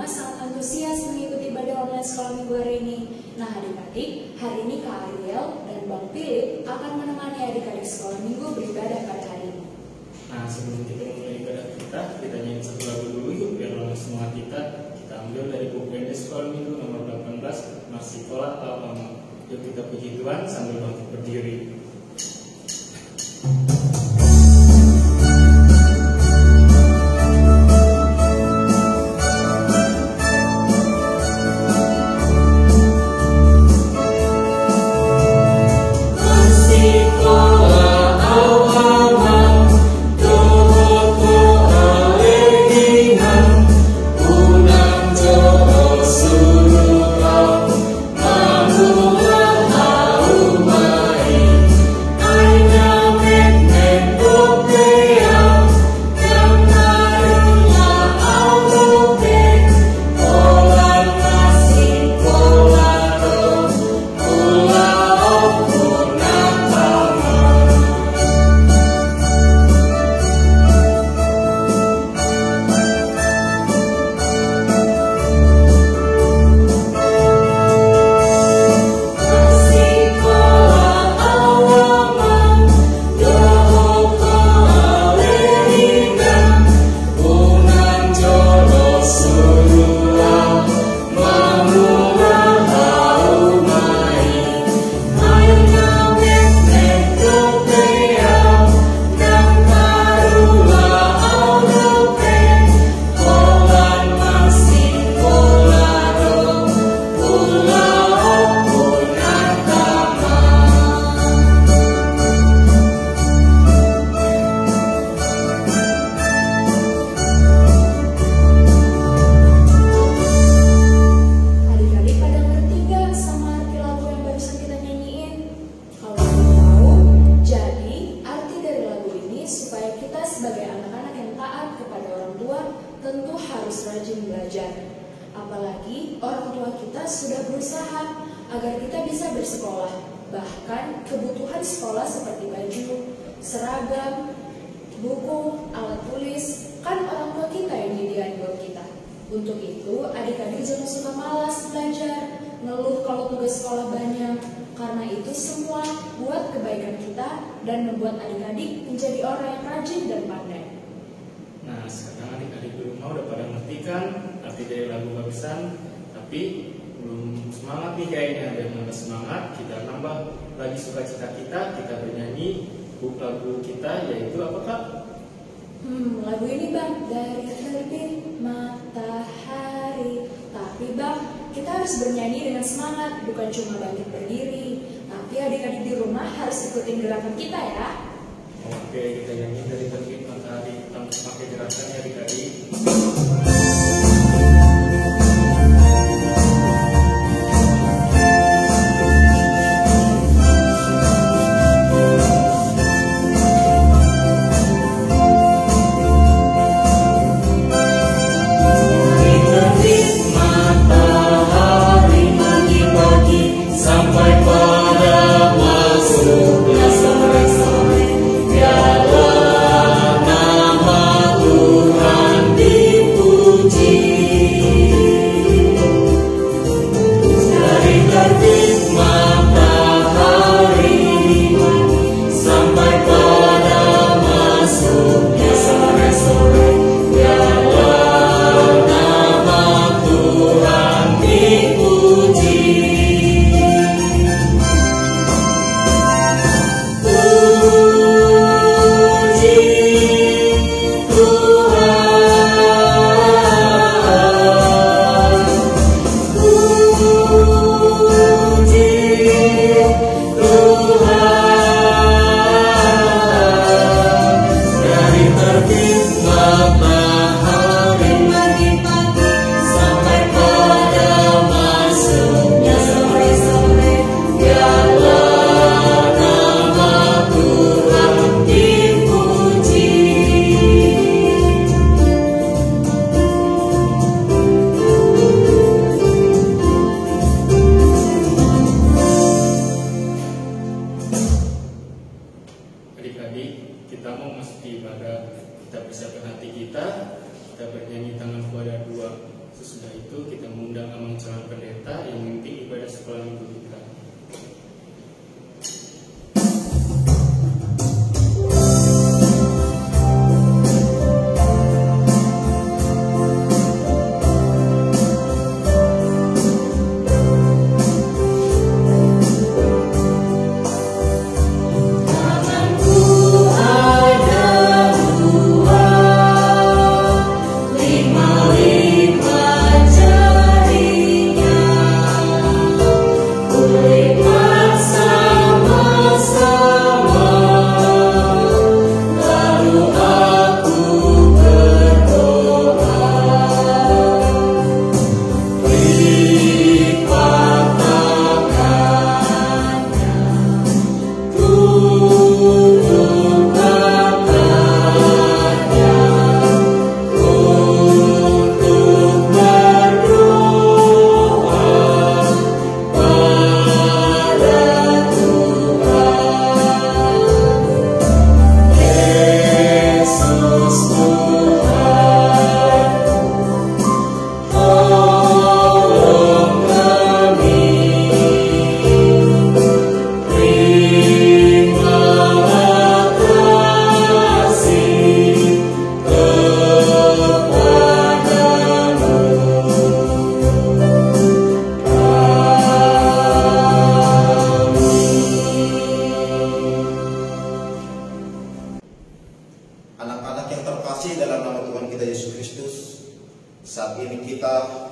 rumah sangat antusias mengikuti ibadah online sekolah minggu hari ini. Nah adik-adik, hari ini Kak Ariel dan Bang Philip akan menemani adik-adik sekolah minggu beribadah pada hari ini. Nah, sebelum kita mulai ibadah kita nyanyi satu lagu dulu yuk, biar langsung semangat kita. Kita ambil dari buku ND Sekolah Minggu nomor 18, Masih Kolak Lama. Yuk kita puji Tuhan sambil bangkit berdiri. Tentu harus rajin belajar. Apalagi orang tua kita sudah berusaha agar kita bisa bersekolah. Bahkan kebutuhan sekolah seperti baju, seragam, buku, alat tulis, kan orang tua kita yang nyediain buat kita. Untuk itu, adik-adik jangan suka malas belajar, ngeluh kalau tugas sekolah banyak. Karena itu semua buat kebaikan kita dan membuat adik-adik menjadi orang yang rajin dan pandai. Nah, sekarang adik-adik di rumah udah pada ngerti kan arti dari lagu bagusan, tapi belum semangat nih kayaknya. Biar nambah semangat, kita nambah lagi sukacita kita bernyanyi lagu kita, yaitu apa Kak? Lagu ini Bang, dari terbit matahari. Tapi Bang, kita harus bernyanyi dengan semangat, bukan cuma bangkit berdiri. Tapi adik-adik di rumah harus ikutin gerakan kita ya. Oke, kita nyanyi dari terbit matahari. Pakai gerakannya adik-adik. Tuhan dipuji.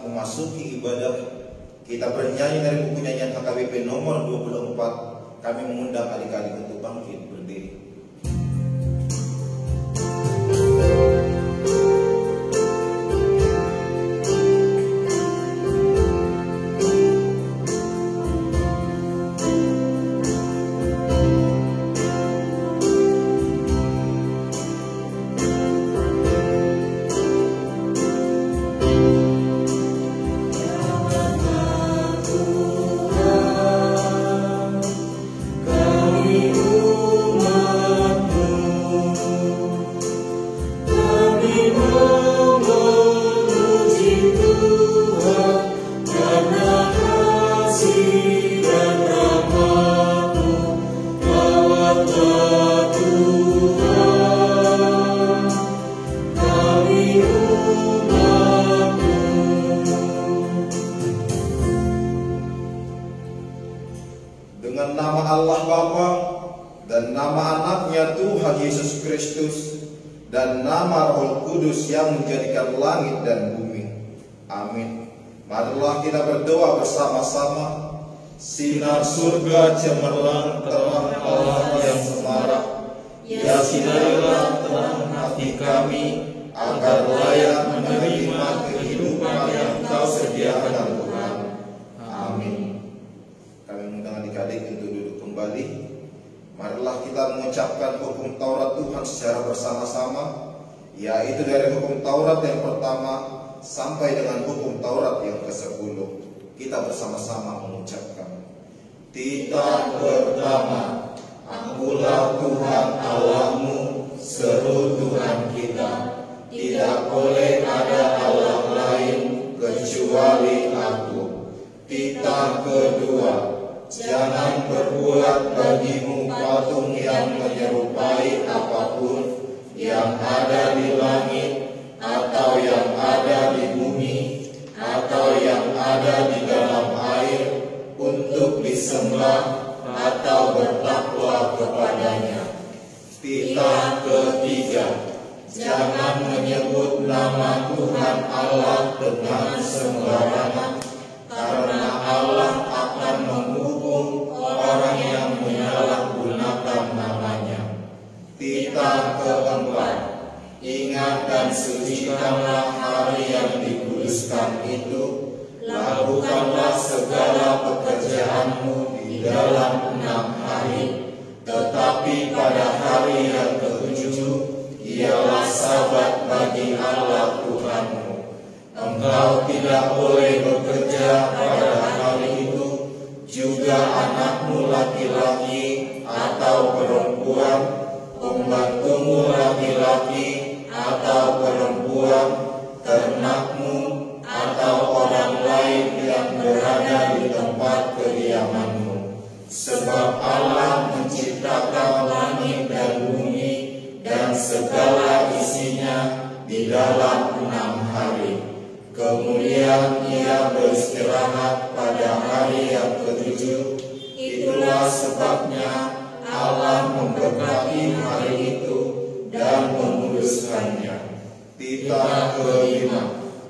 memasuki ibadah, kita bernyanyi dari buku nyanyian HKBP nomor 24. Kami mengundang adik-adik untuk bangkit berdiri. Dengan nama Allah Bapa dan nama anaknya Tuhan Yesus Kristus dan nama Roh Kudus yang menjadikan langit dan bumi. Amin. Marilah kita berdoa bersama-sama. Sinar surga cemerlang terang Allah yang semarak, ya sinarilah terang hati kami, agar layak menerima kehidupan yang Kau sediakan Tuhan. Amin. Kami mengundang adik-adik untuk duduk kembali. Marilah kita mengucapkan hukum Taurat Tuhan secara bersama-sama, yaitu dari hukum Taurat yang pertama sampai dengan hukum Taurat yang ke-10. Kita bersama-sama mengucapkan. Titah pertama, Akulah Tuhan Allahmu, seru Tuhan kita. Tidak boleh ada Allah lain kecuali Aku. Titah kedua, jangan berbuat bagimu patung yang menyerupai apapun yang ada di langit, atau yang ada di bumi, atau yang ada di dalam air, untuk disembah atau bertakwa kepadanya. Titah ketiga, jangan menyebut nama Tuhan Allah dengan sembarangan, karena Allah akan menghukum orang yang menyalahgunakan namanya. Titah keempat, ingat dan sucikanlah hari yang dikuduskan itu. Lakukanlah segala pekerjaanmu di dalam 6 hari, tetapi pada hari yang ke-7 ialah Sabat bagi Allah Tuhanmu. Engkau tidak boleh bekerja pada hari itu, juga anakmu laki-laki atau perempuan, pembantumu laki-laki atau perempuan, ternakmu, atau orang lain yang berada di tempat kediamanmu. Sebab Allah menciptakan langit dan bumi dan segala isinya di dalam 6 hari. Kemudian Ia beristirahat pada hari yang ke-7. Itulah sebabnya Allah memberkati hari itu dan menguduskannya. Titah kelima,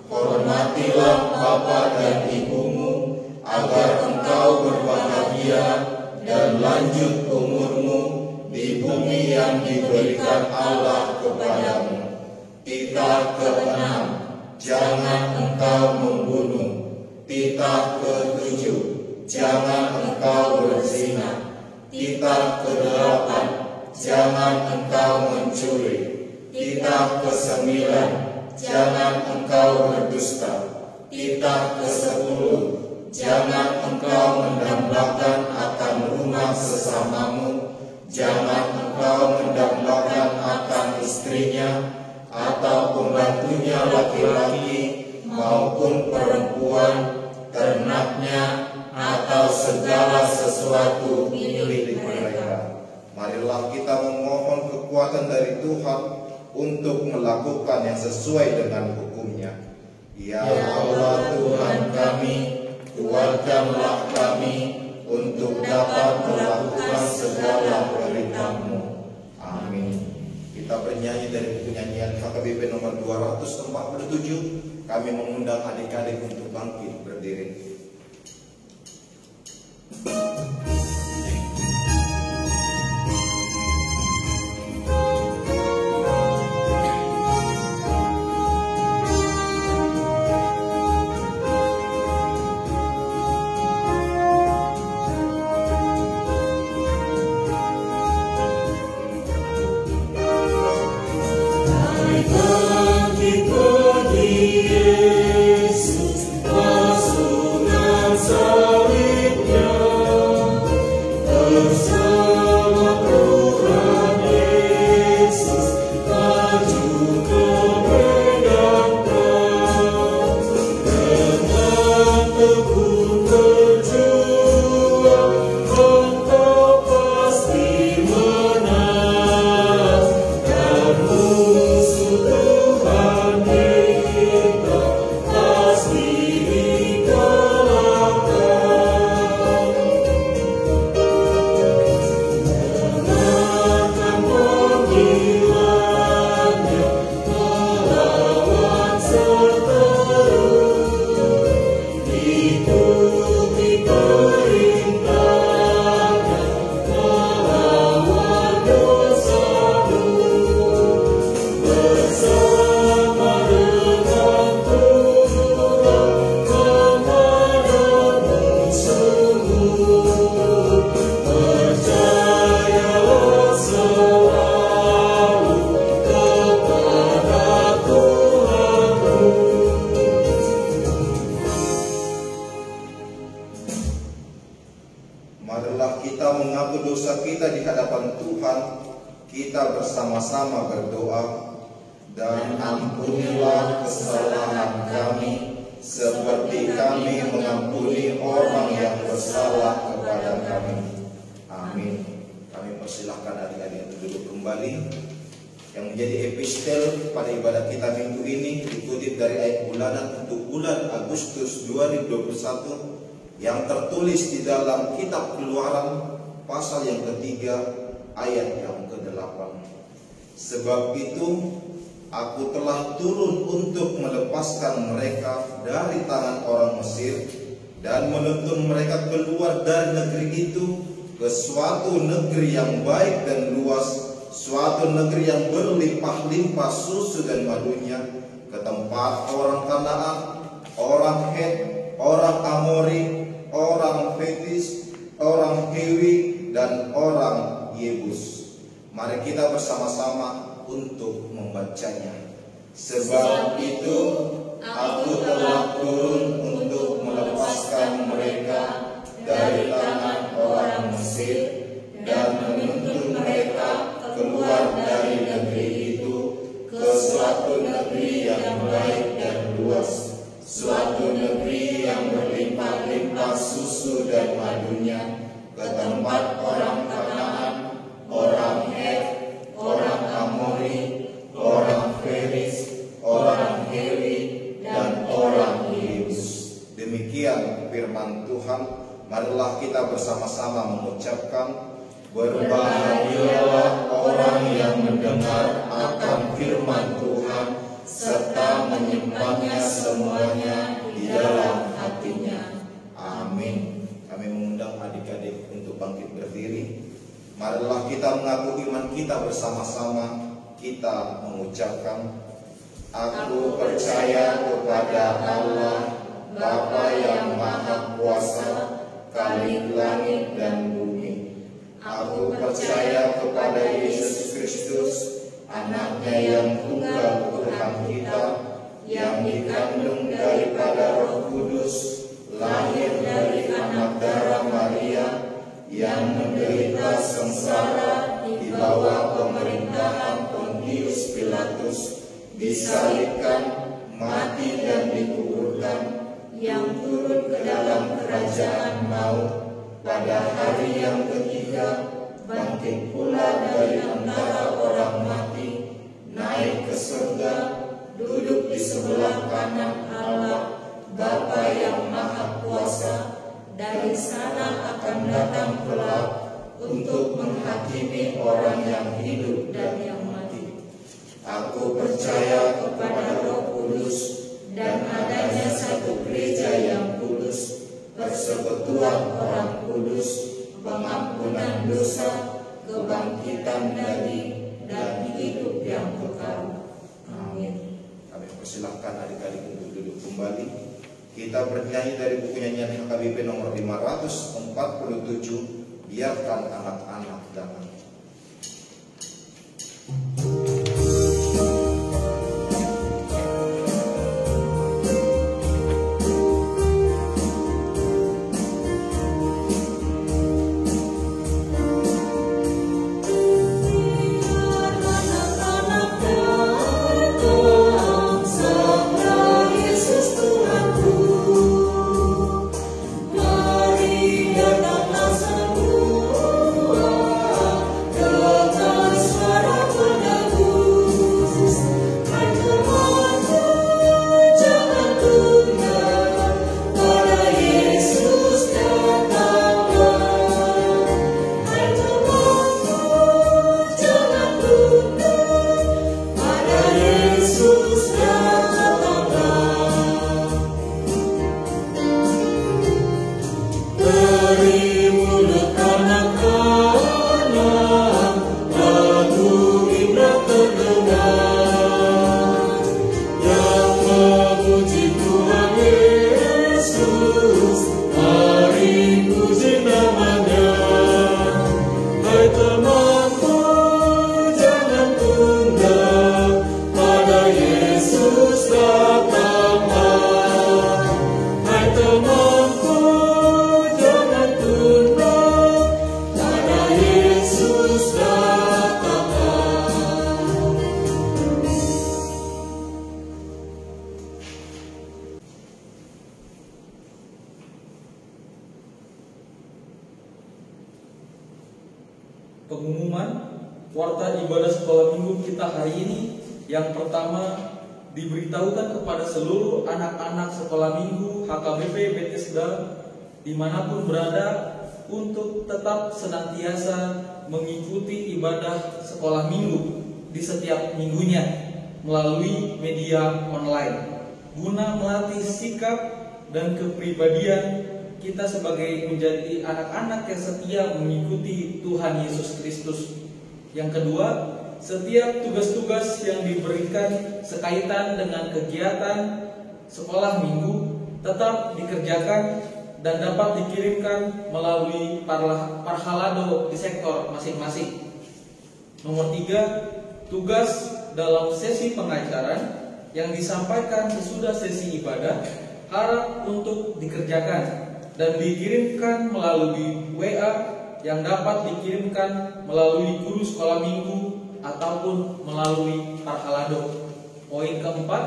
hormatilah bapa dan ibumu, agar engkau berbahagia dan lanjut umurmu di bumi yang diberikan Allah kepadamu. Titah keenam, jangan engkau membunuh. Titah ke-7, jangan engkau berzina. Titah ke-8, jangan engkau mencuri. Titah ke-9, jangan engkau berdusta. Titah ke-10, jangan engkau mendambakan akan rumah sesamamu. Jangan engkau mendambakan akan istrinya, atau pembantunya laki-laki maupun perempuan, ternaknya, atau segala sesuatu milik mereka. Marilah kita memohon kekuatan dari Tuhan untuk melakukan yang sesuai dengan hukum-Nya. Ya Allah Tuhan kami, kuatkanlah kami untuk dapat melakukan segala perintah-Mu. Amin. Kita bernyanyi dari buku nyanyian HKBP nomor 247. kami mengundang adik-adik untuk bangkit berdiri. Marilah kita mengaku dosa kita di hadapan Tuhan. Kita bersama-sama berdoa. Dan ampunilah kesalahan kami, seperti kami mengampuni orang yang bersalah kepada kami. Amin. Kami persilahkan adik-adik untuk duduk kembali. Yang menjadi epistel pada ibadah kita minggu ini dikutip dari ayat bulanan untuk bulan Agustus 2021 yang tertulis di dalam kitab Keluaran pasal yang ketiga ayat yang ke-8. Sebab itu aku telah turun untuk melepaskan mereka dari tangan orang Mesir dan menuntun mereka keluar dari negeri itu ke suatu negeri yang baik dan luas, suatu negeri yang berlimpah-limpah susu dan madunya, ke tempat orang Kanaan, orang Het, orang Amori, orang Fetis, orang Hewi, dan orang Yebus. Mari kita bersama-sama untuk membacanya. Sebab itu aku telah turun untuk melepaskan mereka dari tangan orang Mesir dan menuntun mereka keluar dari negeri itu ke suatu negeri yang baik dan luas, suatu negeri yang berlimpah-limpah susu dan madunya, ke tempat orang Kanaan, orang Het, orang Amori, orang Feris, orang Hewi, dan orang Yebus. Demikian firman Tuhan. Marilah kita bersama-sama mengucapkan, berbahagialah orang yang mendengar akan firman Tuhan serta menyimpannya semuanya di dalam hatinya. Amin. Kami mengundang adik-adik untuk bangkit berdiri. Marilah kita mengaku iman kita bersama-sama. Kita mengucapkan, aku percaya kepada Allah, Bapa yang Maha Kuasa, Khalik langit dan bumi. Aku percaya kepada Yesus Kristus, Anaknya yang tunggal Tuhan kita, yang dikandung daripada Roh Kudus, lahir dari anak darah Maria, yang menderita sengsara di bawah pemerintahan Pontius Pilatus, disalibkan, mati dan dikuburkan, yang turun ke dalam kerajaan maut, pada hari yang ketiga bangkit pula dari antara orang mati, naik ke surga, duduk di sebelah kanan Allah, Bapa yang Maha Kuasa. Dari sana akan datang kelak untuk menghakimi orang yang hidup dan yang mati. Aku percaya kepada Roh Kudus dan adanya satu gereja yang kudus, persekutuan orang kudus, pengampunan dosa, kebangkitan dari dan hidup yang kekal. Amin. Kami persilahkan adik-adik untuk duduk kembali. Kita bernyanyi dari buku nyanyian HKBP nomor 547, Biarkan Anak-anak Damai. Pengumuman warta ibadah sekolah minggu kita hari ini. Yang pertama, diberitahukan kepada seluruh anak-anak sekolah minggu HKBP Bethesda dimanapun berada untuk tetap senantiasa mengikuti ibadah sekolah minggu di setiap minggunya melalui media online, guna melatih sikap dan kepribadian kita sebagai menjadi anak-anak yang setia mengikuti Tuhan Yesus Kristus. Yang kedua, setiap tugas-tugas yang diberikan sekaitan dengan kegiatan sekolah minggu tetap dikerjakan dan dapat dikirimkan melalui parhalado di sektor masing-masing. Nomor 3, tugas dalam sesi pengajaran yang disampaikan sesudah sesi ibadah harap untuk dikerjakan dan dikirimkan melalui WA yang dapat dikirimkan melalui guru sekolah minggu ataupun melalui parhalado. Poin keempat,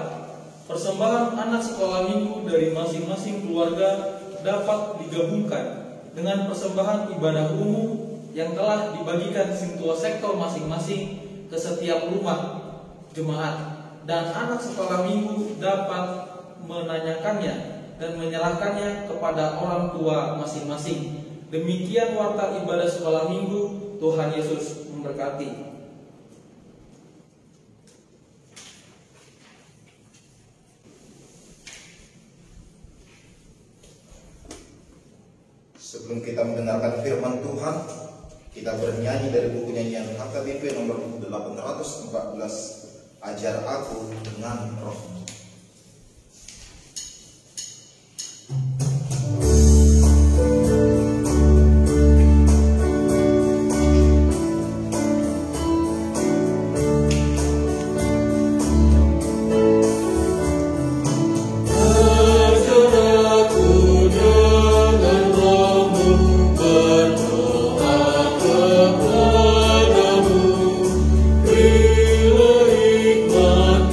persembahan anak sekolah minggu dari masing-masing keluarga dapat digabungkan dengan persembahan ibadah umum yang telah dibagikan sintua sektor masing-masing ke setiap rumah jemaat, dan anak sekolah minggu dapat menanyakannya dan menyerahkannya kepada orang tua masing-masing. Demikian warta ibadah sekolah minggu. Tuhan Yesus memberkati. Sebelum kita mendengarkan firman Tuhan, kita bernyanyi dari buku nyanyian HKBP nomor 814, Ajar Aku Dengan Roh-Mu. Hikmat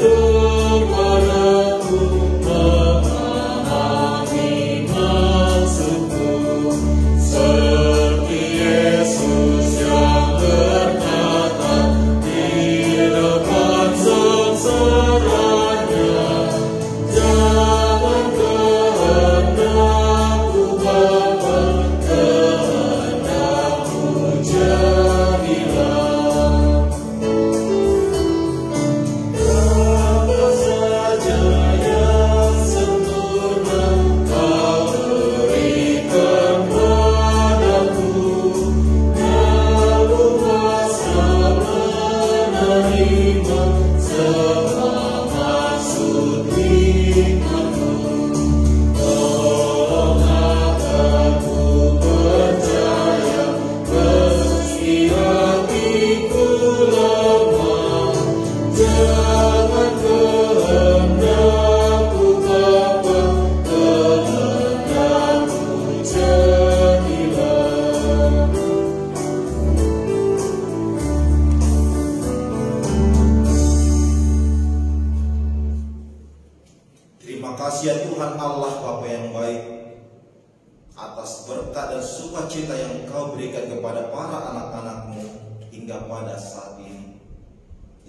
berkat dan sukacita yang Engkau berikan kepada para anak-anak-Mu hingga pada saat ini.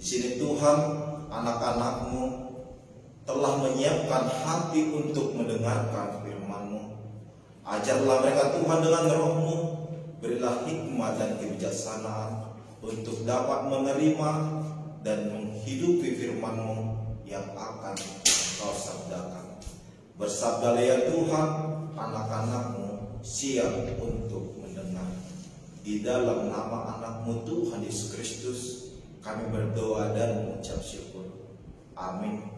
Di sini Tuhan, anak-anak-Mu telah menyiapkan hati untuk mendengarkan firman-Mu. Ajarlah mereka Tuhan dengan roh-Mu, berilah hikmat dan kebijaksanaan untuk dapat menerima dan menghidupi firman-Mu yang akan Engkau sabdakan. Bersabdalah ya Tuhan, anak-anak-Mu siap untuk mendengar. Di dalam nama anak-Mu Tuhan Yesus Kristus, kami berdoa dan mengucap syukur. Amin.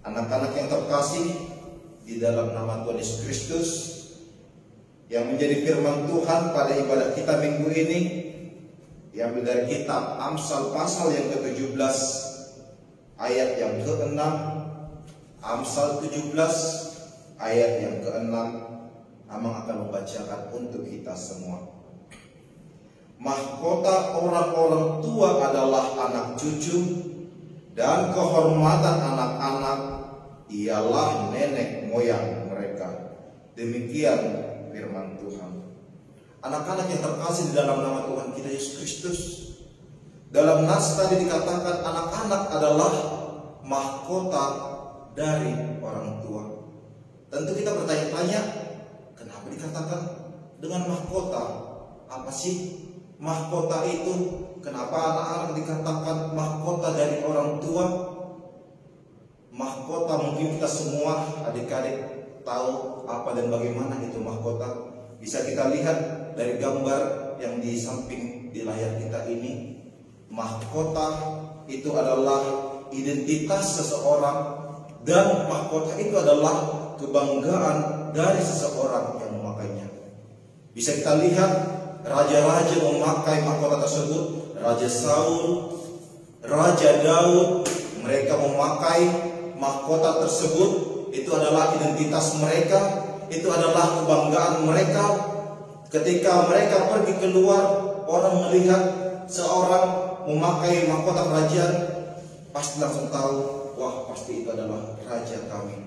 Anak-anak yang terkasih, di dalam nama Tuhan Yesus Kristus, yang menjadi firman Tuhan pada ibadah kita minggu ini, diambil dari kitab Amsal pasal yang ke-17 ayat yang ke-6. Amsal 17 ayat yang ke-6, Amang akan membacakan untuk kita semua. Mahkota orang-orang tua adalah anak cucu, dan kehormatan anak-anak ialah nenek moyang mereka. Demikian firman Tuhan. Anak-anak yang terkasih di dalam nama Tuhan kita Yesus Kristus, dalam nas tadi dikatakan anak-anak adalah mahkota dari orang tua. Tentu kita bertanya-tanya, kenapa dikatakan dengan mahkota? Apa sih mahkota itu? Kenapa anak-anak dikatakan mahkota dari orang tua? Mahkota mungkin kita semua adik-adik tahu apa dan bagaimana itu mahkota. Bisa kita lihat dari gambar yang di samping di layar kita ini. Mahkota itu adalah identitas seseorang, dan mahkota itu adalah kebanggaan dari seseorang yang memakainya. Bisa kita lihat raja-raja memakai mahkota tersebut. Raja Saul, Raja Daud, mereka memakai mahkota tersebut. Itu adalah identitas mereka, itu adalah kebanggaan mereka. Ketika mereka pergi keluar, orang melihat seorang memakai mahkota kerajaan, pasti langsung tahu, wah pasti itu adalah raja kami.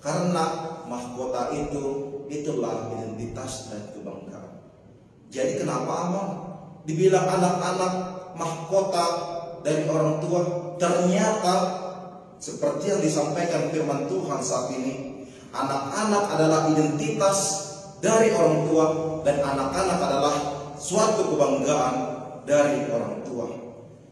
Karena mahkota itulah identitas dan kebanggaan. Jadi kenapa Amang dibilang anak-anak mahkota dari orang tua? Ternyata seperti yang disampaikan firman Tuhan saat ini, anak-anak adalah identitas dari orang tua, dan anak-anak adalah suatu kebanggaan dari orang tua.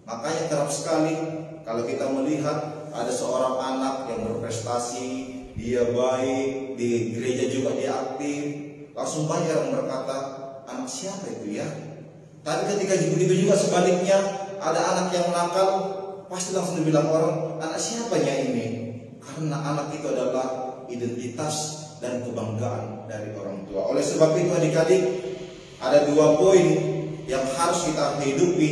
Makanya kerap sekali kalau kita melihat ada seorang anak yang berprestasi, dia baik, di gereja juga dia aktif, langsung banyak yang berkata, anak siapa itu ya? Tapi ketika begitu juga sebaliknya, ada anak yang nakal, pasti langsung dibilang orang, anak siapanya ini? Karena anak itu adalah identitas dan kebanggaan dari orang tua. Oleh sebab itu adik-adik, ada 2 poin yang harus kita hidupi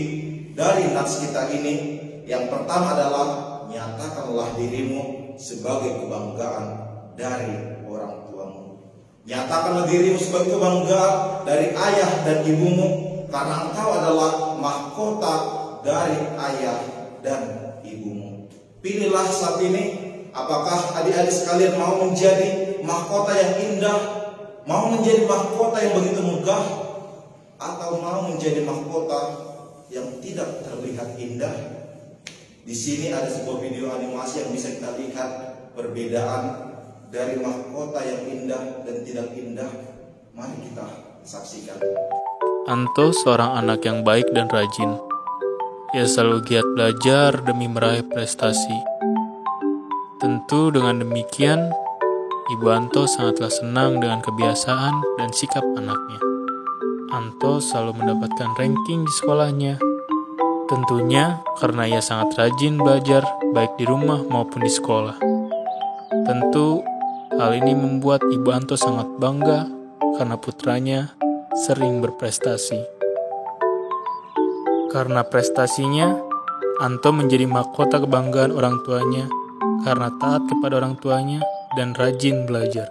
dari nats kita ini. Yang pertama adalah nyatakanlah dirimu sebagai kebanggaan dari orang tuamu. Nyatakanlah dirimu sebagai kebanggaan dari ayah dan ibumu, karena engkau adalah mahkota dari ayah dan ibumu. Pilihlah saat ini, apakah adik-adik sekalian mau menjadi mahkota yang indah, mau menjadi mahkota yang begitu megah, atau mau menjadi mahkota yang tidak terlihat indah? Di sini ada sebuah video animasi yang bisa kita lihat perbedaan dari mahkota yang indah dan tidak indah. Mari kita saksikan. Anto seorang anak yang baik dan rajin. Ia selalu giat belajar demi meraih prestasi. Tentu dengan demikian, Ibu Anto sangatlah senang dengan kebiasaan dan sikap anaknya. Anto selalu mendapatkan ranking di sekolahnya. Tentunya karena ia sangat rajin belajar baik di rumah maupun di sekolah. Tentu hal ini membuat Ibu Anto sangat bangga karena putranya sering berprestasi. Karena prestasinya, Anto menjadi mahkota kebanggaan orang tuanya karena taat kepada orang tuanya dan rajin belajar.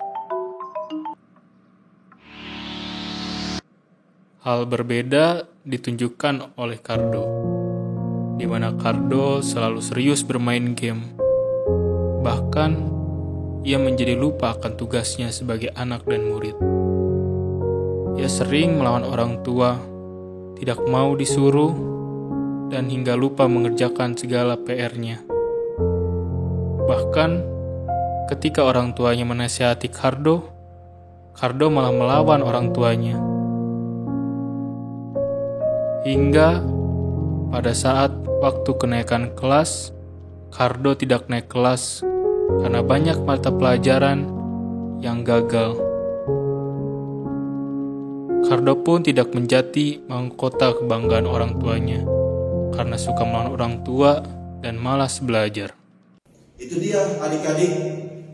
Hal berbeda ditunjukkan oleh Cardo, di mana Cardo selalu serius bermain game. Bahkan, ia menjadi lupa akan tugasnya sebagai anak dan murid. Ia sering melawan orang tua, tidak mau disuruh, dan hingga lupa mengerjakan segala PR-nya. Bahkan, ketika orang tuanya menasihati Cardo malah melawan orang tuanya. Hingga pada saat waktu kenaikan kelas, Cardo tidak naik kelas karena banyak mata pelajaran yang gagal. Cardo pun tidak menjadi mahkota kebanggaan orang tuanya karena suka melawan orang tua dan malas belajar. Itu dia adik-adik,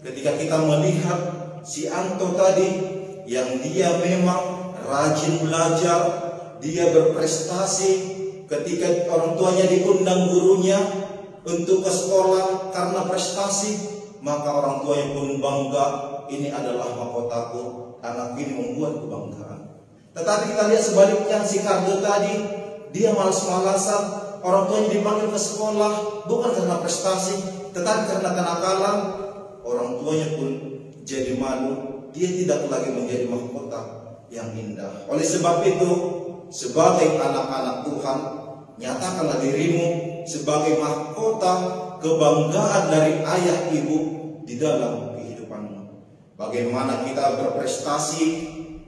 ketika kita melihat si Anto tadi yang dia memang rajin belajar, dia berprestasi ketika orang tuanya diundang gurunya untuk ke sekolah karena prestasi, maka orang tuanya pun bangga, ini adalah mahkotaku, anak ini membuat kebanggaan. Tetapi kita lihat sebaliknya, si Cardo tadi, dia malas-malasan, orang tuanya dipanggil ke sekolah, bukan karena prestasi, tetapi karena kenakalan, orang tuanya pun jadi malu, dia tidak lagi menjadi mahkota yang indah. Oleh sebab itu, sebagai anak-anak Tuhan, nyatakanlah dirimu sebagai mahkota kebanggaan dari ayah ibu di dalam kehidupanmu. Bagaimana kita berprestasi,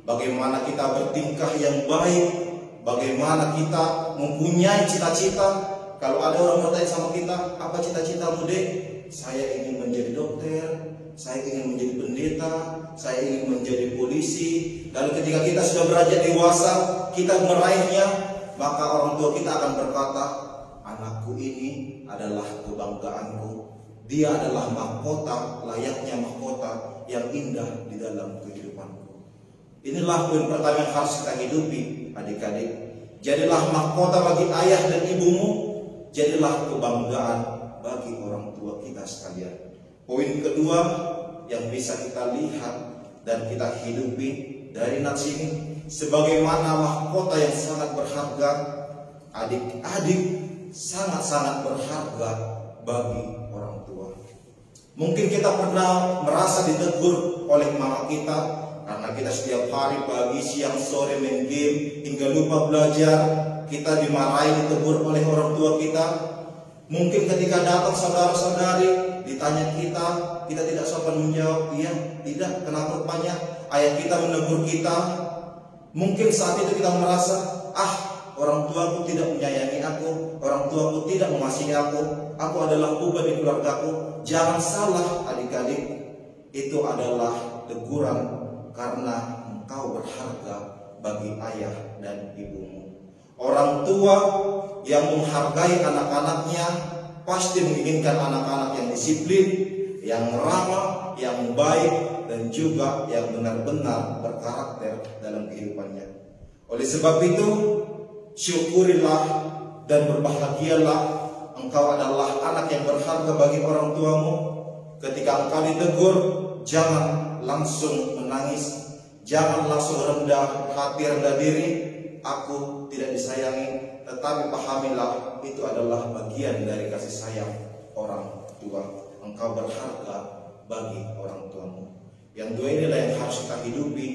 bagaimana kita bertingkah yang baik, bagaimana kita mempunyai cita-cita. Kalau ada orang bertanya sama kita, apa cita-citamu dek? Saya ingin menjadi dokter, saya ingin menjadi pendeta, saya ingin menjadi polisi. Lalu ketika kita sudah beranjak dewasa, kita meraihnya, maka orang tua kita akan berkata, anakku ini adalah kebanggaanku. Dia adalah mahkota, layaknya mahkota yang indah di dalam kehidupanku. Inilah poin pertama yang harus kita hidupi, adik-adik. Jadilah mahkota bagi ayah dan ibumu, jadilah kebanggaan bagi orang tua kita sekalian. Poin kedua yang bisa kita lihat dan kita hidupi dari nats ini, sebagaimana mahkota yang sangat berharga, adik-adik sangat-sangat berharga bagi orang tua. Mungkin kita pernah merasa ditegur oleh mama kita karena kita setiap hari pagi, siang, sore main game hingga lupa belajar. Kita dimarahi, ditegur oleh orang tua kita. Mungkin ketika datang saudara-saudari ditanya kita tidak sopan menjawab, iya, tidak, kenapa rupanya ayah kita menegur kita. Mungkin saat itu kita merasa, orang tuaku tidak menyayangi aku, orang tuaku tidak mengasihi aku adalah beban di keluargaku. Jangan salah adik-adik, itu adalah teguran karena engkau berharga bagi ayah dan ibumu. Orang tua yang menghargai anak-anaknya pasti menginginkan anak-anak yang disiplin, yang ramah, yang baik, dan juga yang benar-benar berkarakter dalam kehidupannya. Oleh sebab itu, syukurilah dan berbahagialah, engkau adalah anak yang berharga bagi orang tuamu. Ketika engkau ditegur, jangan langsung menangis, jangan langsung rendah hati, rendah diri, aku tidak disayangi, tetapi pahamilah itu adalah bagian dari kasih sayang orang tua. Engkau berharga bagi orang tuamu. Yang dua inilah yang harus kita hidupi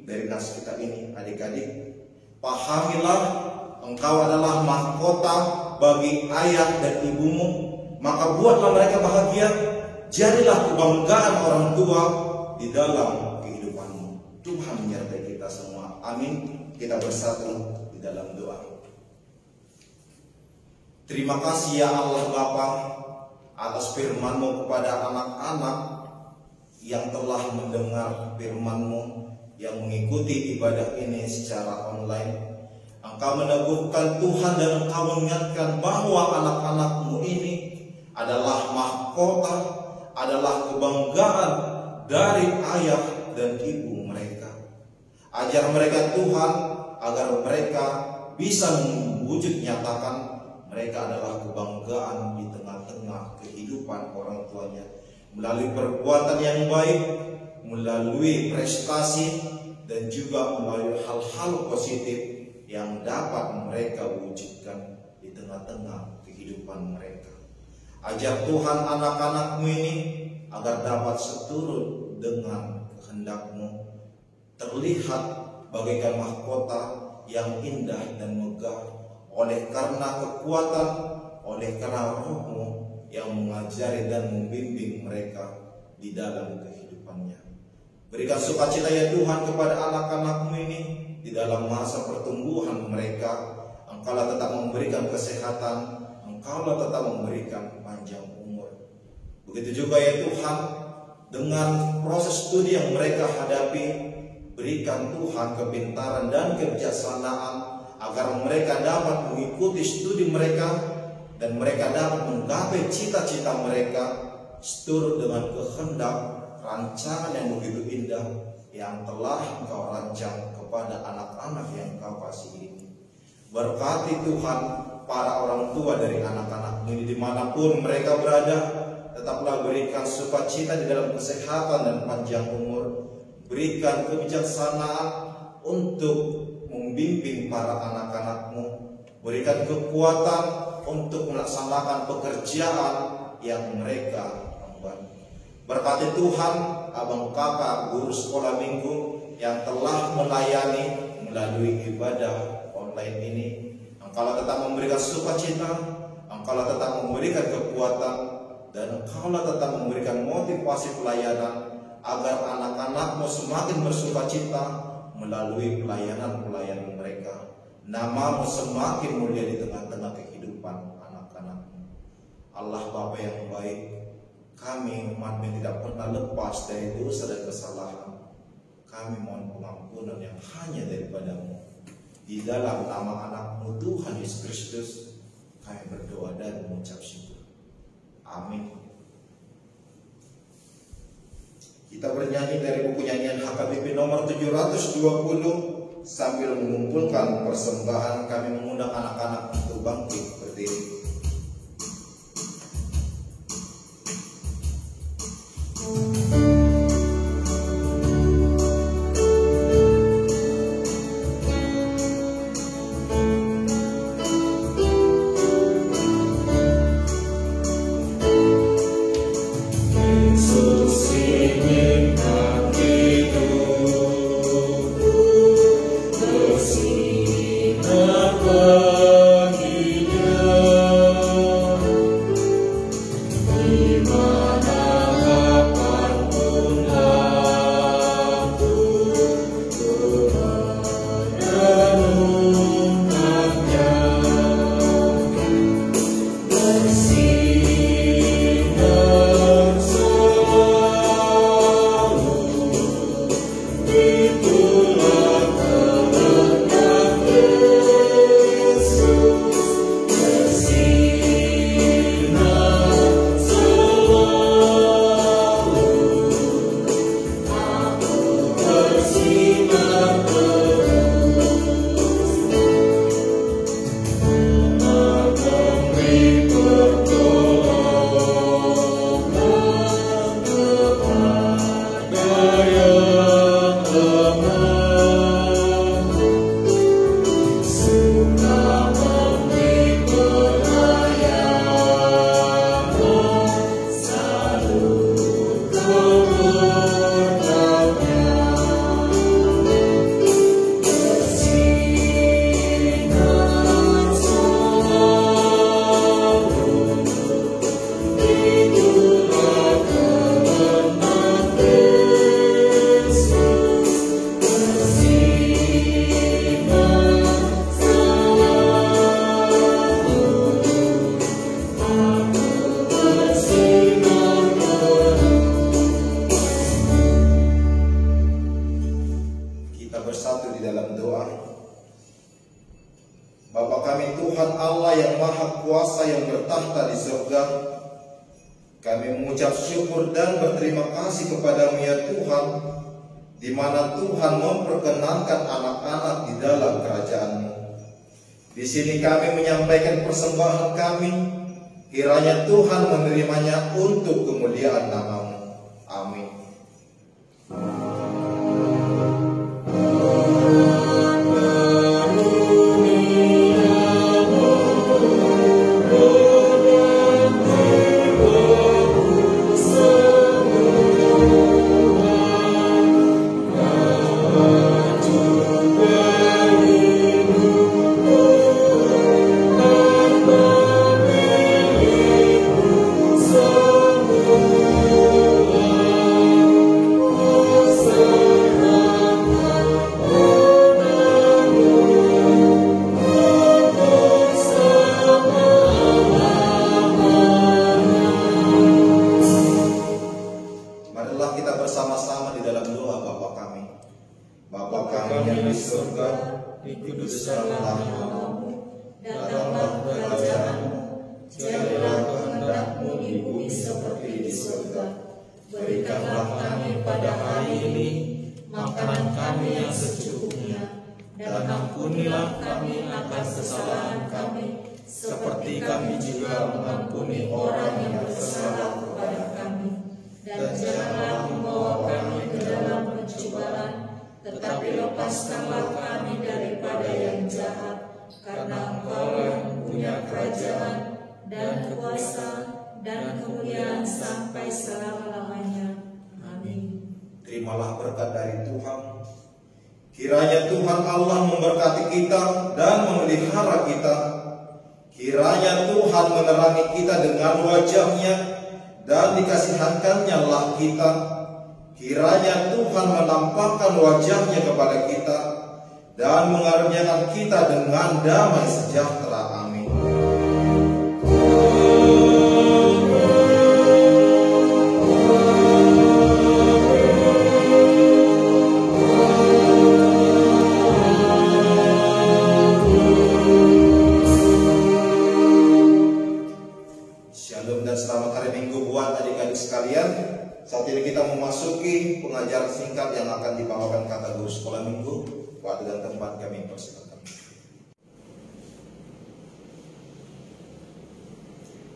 dari nats kita ini, adik-adik. Pahamilah engkau adalah mahkota bagi ayah dan ibumu, maka buatlah mereka bahagia. Jadilah kebanggaan orang tua di dalam kehidupanmu. Tuhan menyertai kita semua. Amin. Kita bersatu di dalam doa. Terima kasih ya Allah Bapa atas firman-Mu kepada anak-anak yang telah mendengar firman-Mu, yang mengikuti ibadah ini secara online. Engkau meneguhkan Tuhan dan Engkau mengingatkan bahwa anak-anak-Mu ini adalah mahkota, adalah kebanggaan dari ayah dan ibu mereka. Ajar mereka Tuhan agar mereka bisa mewujud nyatakan mereka adalah kebanggaan di tengah-tengah kehidupan orang tuanya, melalui perbuatan yang baik, melalui prestasi, dan juga melalui hal-hal positif yang dapat mereka wujudkan di tengah-tengah kehidupan mereka. Ajar Tuhan anak-anak-Mu ini agar dapat seturut dengan kehendak-Mu, terlihat bagaikan mahkota yang indah dan megah, oleh karena kekuatan, oleh karena Roh-Mu yang mengajari dan membimbing mereka di dalam kehidupannya. Berikan sukacita ya Tuhan kepada anak-anak-Mu ini di dalam masa pertumbuhan mereka. Engkaulah tetap memberikan kesehatan, Engkaulah tetap memberikan panjang umur. Begitu juga ya Tuhan, dengan proses studi yang mereka hadapi, berikan Tuhan kepintaran dan kebijaksanaan agar mereka dapat mengikuti studi mereka dan mereka dapat menggapai cita-cita mereka seturut dengan kehendak rancangan yang begitu indah yang telah Engkau rancang kepada anak-anak yang Engkau kasihi. Berkati Tuhan para orang tua dari anak-anak ini dimanapun mereka berada, tetaplah berikan sukacita di dalam kesehatan dan panjang umur. Berikan kebijaksanaan untuk membimbing para anak-anak-Mu. Berikan kekuatan untuk melaksanakan pekerjaan yang mereka emban. Berkati Tuhan abang kakak guru sekolah minggu yang telah melayani melalui ibadah online ini. Engkaulah tetap memberikan sukacita, Engkaulah tetap memberikan kekuatan, dan Engkaulah tetap memberikan motivasi pelayanan agar anak-anak-Mu semakin bersukacita melalui pelayanan-pelayanan mereka. Nama-Mu semakin mulia di tengah-tengah kehidupan anak-anak-Mu. Allah Bapa yang baik, kami umat-Mu tidak pernah lepas dari dosa dan kesalahan. Kami mohon pengampunan yang hanya daripada-Mu. Di dalam nama anak-Mu Tuhan Yesus Kristus, kami berdoa dan mengucap syukur. Amin. Kita bernyanyi dari buku nyanyian HKBP nomor 720 sambil mengumpulkan persembahan. Kami mengundang anak-anak untuk bangkit berdiri. Kami mengucap syukur dan berterima kasih kepada-Mu ya Tuhan, di mana Tuhan memperkenankan anak-anak di dalam kerajaan-Mu. Di sini kami menyampaikan persembahan kami, kiranya Tuhan menerimanya untuk kemuliaan nama-Mu. Amin. Tuhan Bapa kami yang di surga, dikuduskanlah namamu, datanglah kerajaanmu, jadilah kehendak-Mu di bumi seperti di surga. Berikanlah kami pada hari ini makanan kami yang secukupnya, dan ampunilah kami atas kesalahan kami, seperti kami juga mengampuni orang yang bersalah kepada kami. Dan janganlah membawa kami ke dalam pencobaan, tetapi lepaskanlah kami daripada yang jahat, karena Engkau yang punya kerajaan dan kuasa dan kemuliaan sampai selama-lamanya. Amin. Terimalah berkat dari Tuhan. Kiranya Tuhan Allah memberkati kita dan memelihara kita. Kiranya Tuhan menerangi kita dengan wajah-Nya dan dikasihankan-Nya lah kita. Kiranya Tuhan menampakkan wajah-Nya kepada kita dan mengaruniakan kita dengan damai sejahtera. Amin. Shalom dan selamat hari Minggu buat adik-adik sekalian. Saat ini kita memasuki pengajaran singkat yang akan dibawakan kata guru sekolah minggu. Waktu dan tempat kami persilakan.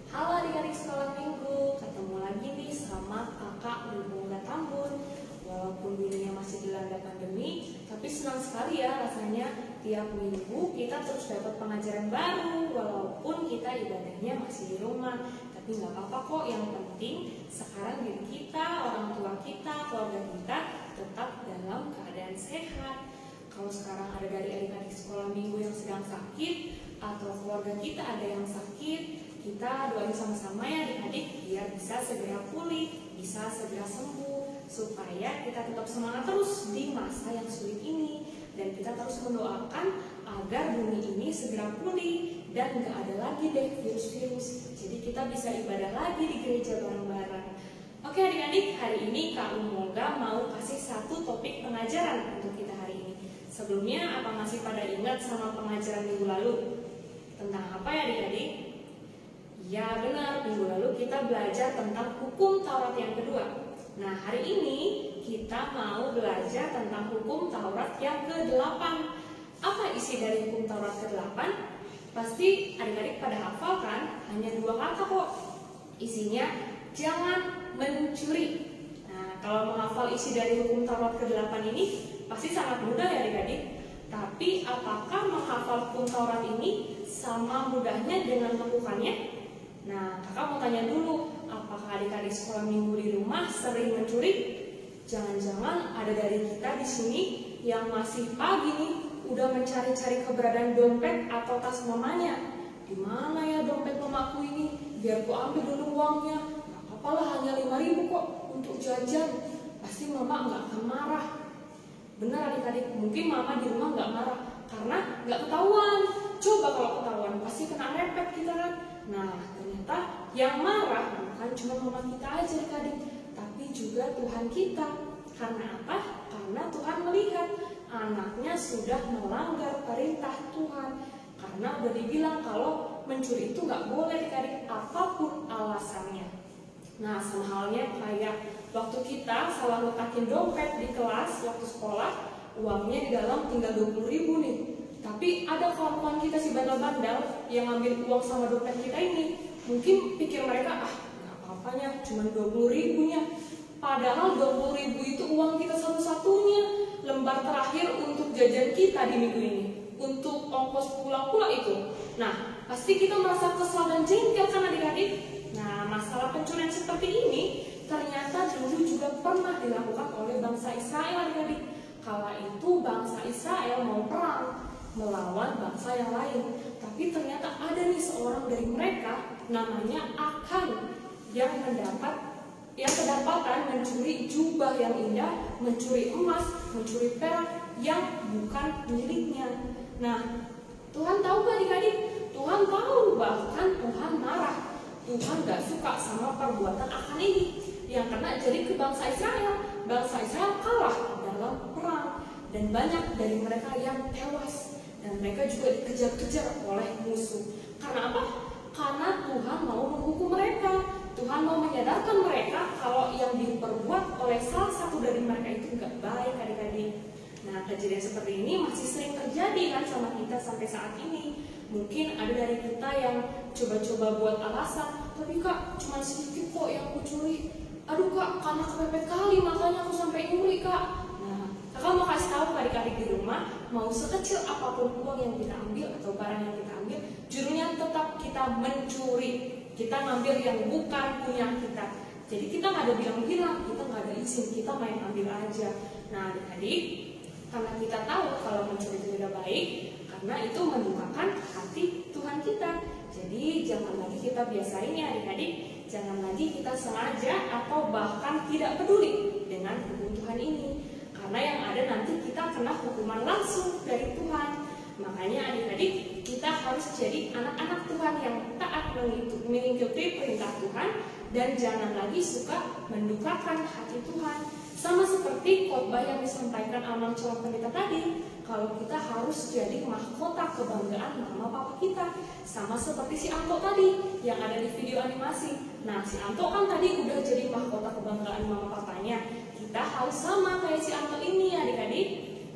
Halo adik-adik sekolah minggu, ketemu lagi nih sama kakak Bunga Tambun. Walaupun dunia masih dilanda pandemi, tapi senang sekali ya rasanya tiap minggu kita terus dapat pengajaran baru. Walaupun kita ibadahnya masih di rumah, tapi nggak apa-apa kok. Yang penting sekarang diri kita, orang tua kita, keluarga kita tetap dalam keadaan sehat. Kalau sekarang ada dari adik-adik sekolah minggu yang sedang sakit, atau keluarga kita ada yang sakit, kita doain sama-sama ya adik-adik biar bisa segera pulih, bisa segera sembuh, supaya kita tetap semangat terus di masa yang sulit ini. Dan kita terus mendoakan agar bumi ini segera pulih dan gak ada lagi deh virus-virus. Jadi kita bisa ibadah lagi di gereja bareng-bareng. Oke adik-adik, hari ini Kak Umoga mau kasih satu topik pengajaran untuk kita hari ini. Sebelumnya apa masih pada ingat sama pengajaran minggu lalu? Tentang apa ya adik-adik? Ya benar, minggu lalu kita belajar tentang hukum Taurat yang kedua. Nah hari ini kita mau belajar tentang hukum Taurat yang ke-8. Apa isi dari hukum Taurat ke-8? Pasti adik-adik pada hafal kan? Hanya 2 kata kok. Isinya jangan mencuri. Nah kalau menghafal isi dari hukum Taurat ke-8 ini pasti sangat mudah ya adik-adik. Tapi apakah menghafal hukum Taurat ini sama mudahnya dengan melakukannya? Nah kakak mau tanya dulu, apakah adik-adik sekolah minggu di rumah sering mencuri? Jangan-jangan ada dari kita di sini yang masih pagi nih udah mencari-cari keberadaan dompet atau tas mamanya. Di mana ya dompet mamaku ini? Biar ku ambil dulu uangnya. Gak apa-apa lah, hanya 5.000 kok untuk jajan. Pasti mama nggak akan marah. Benar adik-adik, mungkin mama di rumah nggak marah karena nggak ketahuan. Coba kalau ketahuan pasti kena repet kita kan. Nah ternyata yang marah bukan cuma mama kita aja adik-adik, tapi juga Tuhan kita. Karena apa? Karena Tuhan melihat anaknya sudah melanggar perintah Tuhan. Karena udah dibilang kalau mencuri itu nggak boleh adik-adik, apapun alasannya. Nah sama halnya kayak waktu kita salah letakin dompet di kelas waktu sekolah, uangnya di dalam tinggal 20.000 nih. Tapi ada kawan-kawan kita si bandel-bandel yang ngambil uang sama dompet kita ini. Mungkin pikir mereka, nggak apa-apanya, cuma 20.000-nya. Padahal 20.000 itu uang kita satu-satunya, lembar terakhir untuk jajan kita di minggu ini, untuk ongkos pulang pula itu. Nah, pasti kita merasa kesal dan jengkel kan adik-adik? Nah, masalah pencurian seperti ini ternyata dulu juga pernah dilakukan oleh bangsa Israel adik-adik. Kala itu bangsa Israel mau perang melawan bangsa yang lain, tapi ternyata ada nih seorang dari mereka namanya Akan yang kedapatan mencuri jubah yang indah, mencuri emas, mencuri perak yang bukan miliknya. Nah, Tuhan tahu gak adik-adik? Tuhan tahu, bahkan Tuhan marah. Tuhan gak suka sama perbuatan Akan ini yang kena jadi ke bangsa Israel. Bangsa Israel kalah dalam perang. dan banyak dari mereka yang tewas, dan mereka juga dikejar-kejar oleh musuh. Karena apa? Karena Tuhan mau menghukum mereka. Tuhan mau menyadarkan mereka kalau yang diperbuat oleh salah satu dari mereka itu nggak baik, adik-adik. Nah, kejadian seperti ini masih sering terjadi kan sama kita sampai saat ini. Mungkin ada dari kita yang coba-coba buat alasan, tapi kak cuma sedikit kok yang aku curi. Aduh kak, karena kepepet kali makanya aku sampai nyuri kak. Nah, kakak mau kasih tahu adik-adik di rumah, mau sekecil apapun uang yang kita ambil atau barang yang kita ambil, judulnya tetap kita mencuri. Kita ngambil yang bukan punya kita. Jadi kita nggak ada bilang-bilang, kita nggak ada izin, kita main ambil aja. Nah adik-adik, karena kita tahu kalau mencuri itu tidak baik, karena itu mendukakan hati Tuhan kita. Jadi jangan lagi kita biasain ya adik-adik, jangan lagi kita sengaja atau bahkan tidak peduli dengan hukum Tuhan ini. Karena yang ada nanti kita kena hukuman langsung dari Tuhan. Makanya adik-adik, kita harus jadi anak-anak Tuhan yang taat mengikuti perintah Tuhan dan jangan lagi suka mendukakan hati Tuhan. Sama seperti khotbah yang disampaikan Amang calon pendeta tadi, kalau kita harus jadi mahkota kebanggaan mama papa kita. Sama seperti si Anto tadi yang ada di video animasi. Nah, si Anto kan tadi udah jadi mahkota kebanggaan mama papanya. Kita harus sama kayak si Anto ini adik-adik.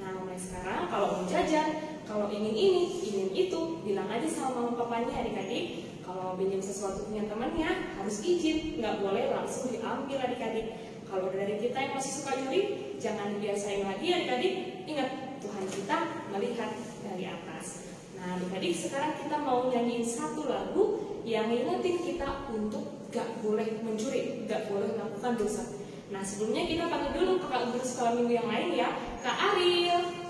Nah, mulai sekarang kalau mau jajan, kalau ingin ini, ingin itu, bilang aja sama mama papanya adik-adik. Kalau pinjam sesuatu punya temannya, harus izin, nggak boleh langsung diambil adik-adik. Kalau dari kita yang masih suka nyuri, jangan dibiasain lagi adik-adik. Ingat, Tuhan kita melihat dari atas. Nah adik-adik, sekarang kita mau nyanyiin satu lagu yang ngingetin kita untuk gak boleh mencuri, gak boleh melakukan dosa. Nah sebelumnya kita panggil dulu kakak guru sekolah minggu yang lain ya, Kak Ariel.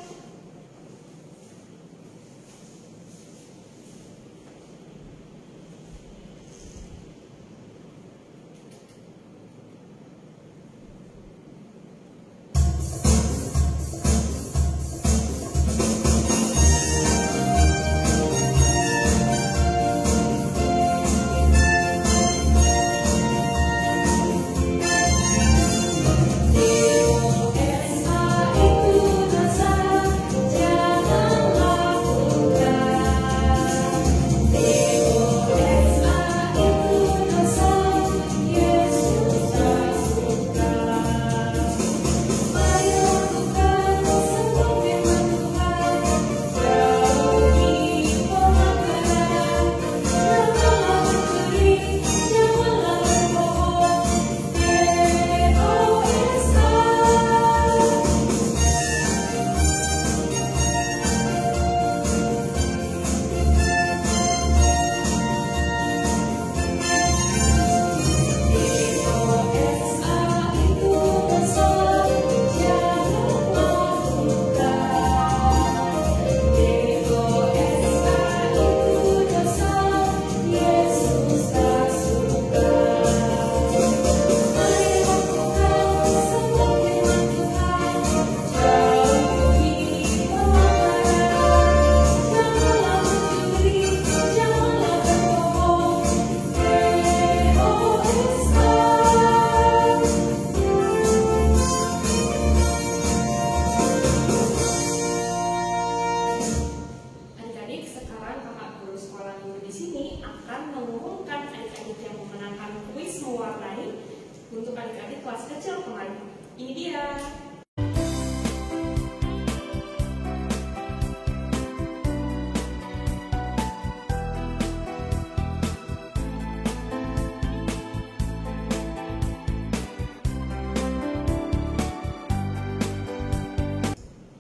Untuk adik-adik kelas kecil kemarin, ini dia.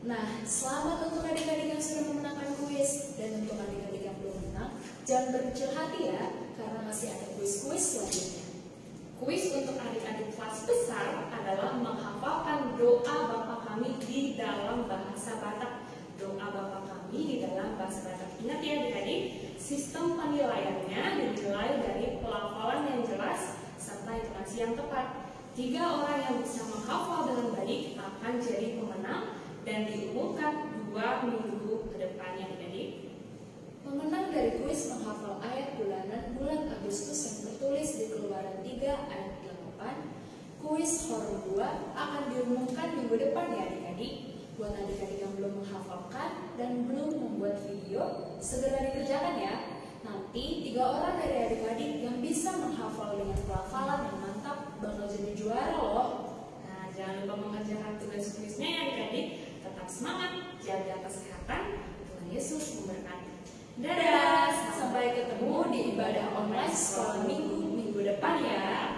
Nah, selamat untuk adik-adik yang sudah memenangkan kuis. Dan untuk adik-adik yang belum menang, jangan berkecil hati ya, karena masih ada kuis-kuis selanjutnya. Kuis untuk adik-adik kelas besar adalah menghafalkan doa Bapa Kami di dalam bahasa Batak. Doa Bapa Kami di dalam bahasa Batak. Ingat ya adik-adik, sistem penilaiannya dinilai dari pelafalan yang jelas serta intonasi yang tepat. 3 orang yang bisa menghafal dengan baik akan jadi pemenang dan diumumkan 2 minggu ke depannya adik-adik. Pemenang dari kuis menghafal ayat bulanan bulan Agustus yang tertulis di Keluaran 3 ayat 8, kuis Horor 2 akan diumumkan minggu depan ya adik-adik. Buat adik-adik yang belum menghafalkan dan belum membuat video, segera dikerjakan ya. Nanti 3 orang dari adik-adik yang bisa menghafal dengan pelafalan yang mantap bakal jadi juara loh. Nah, jangan lupa mengerjakan tugas-tugasnya ya adik-adik. Tetap semangat, jaga kesehatan. Tuhan Yesus memberkati. Dadah, Sampai ketemu di ibadah online sekolah minggu depan ya.